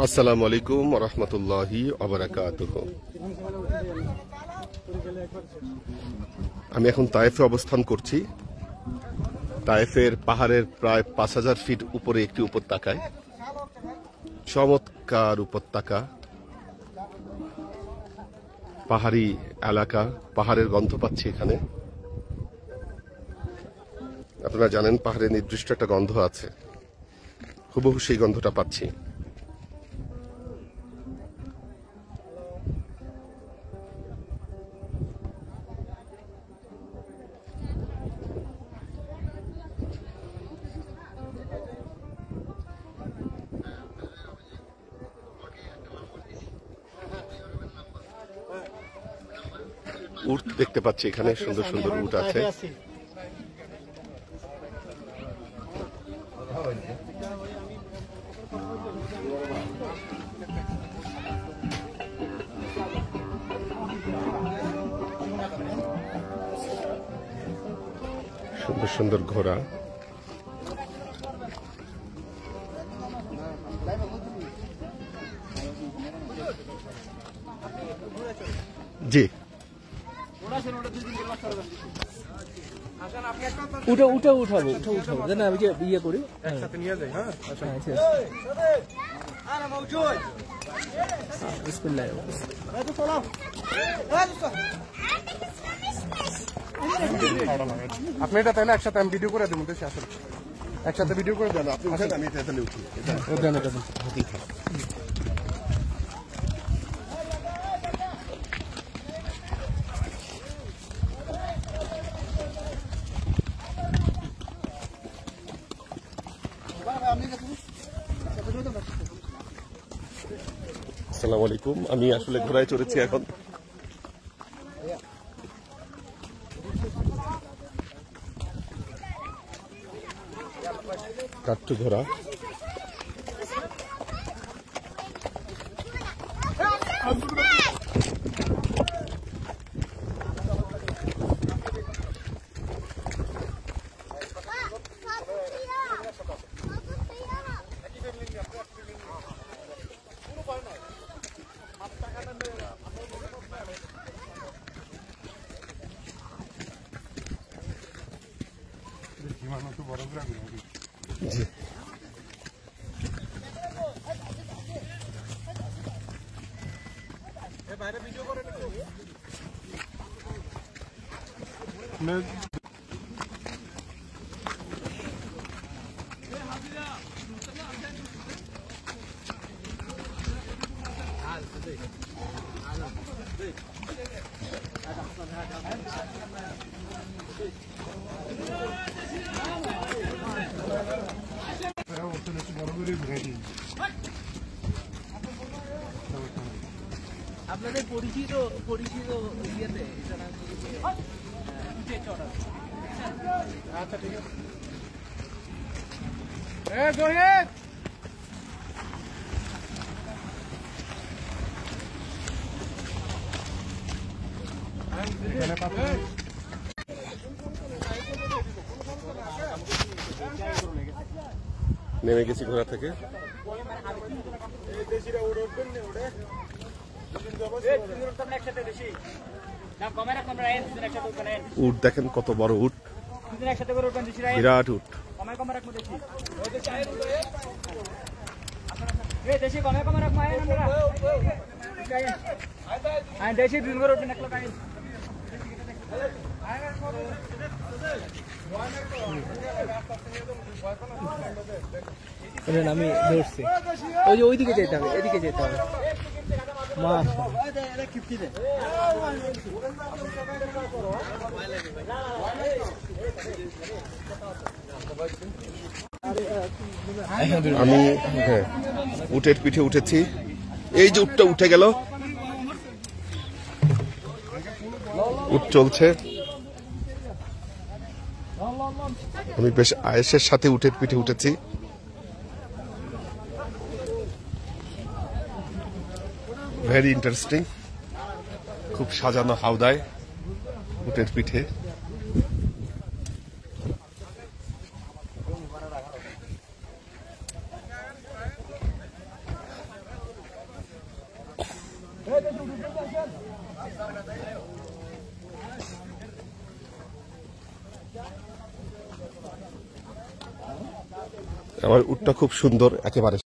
আসসালামু আলাইকুম ওয়া রাহমাতুল্লাহি ওয়া বারাকাতুহু। আমি এখন তায়েফে অবস্থান করছি। তায়েফের পাহাড়ের প্রায় ৫,০০০ ফিট উপরে একটি উপত্যকায়, চমৎকার উপত্যকা, পাহাড়ি এলাকা, পাহাড়ের গন্ধ পাচ্ছি এখানে। আপনারা জানেন পাহাড়ে নির্দিষ্ট একটা গন্ধ আছে, হুবহু সেই গন্ধটা পাচ্ছি। উট দেখতে পাচ্ছি এখানে, সুন্দর সুন্দর উট আছে। সুন্দর সুন্দর ঘোড়া। জি, উঠাবো না, আমি যে ইয়ে করি একসাথে নিয়ে যাই। হ্যাঁ, আপনি এটা তাহলে একসাথে আমি ভিডিও করে দেবো, আসলে একসাথে ভিডিও করে দেন। আপনি উঠেন, আমি এটা তাহলে উঠি। আসসালামু আলাইকুম। আমি আসলে ঘোড়ায় চড়েছি এখন। কাট্টু ঘোড়া। জি, আপনাদের পরিচিত ইয়েতে আচ্ছা, ঠিক আছে। নেমে গেছি ঘোড়া থেকে। উট দেখেন, কত বড় উট, বিরাট উট। আমি ধরছি, ওই যে ওইদিকে যেতে হবে, এদিকে যেতে হবে। আমি উটের পিঠে উঠেছি। এই যে উটটা উঠে গেল, উট চলছে। আমি বেশ আয়েশের সাথে উটের পিঠে উঠেছি। Very interesting. খুব সাজানো হাওদায় উটের পিঠে। আমার উটটা খুব সুন্দর, একেবারে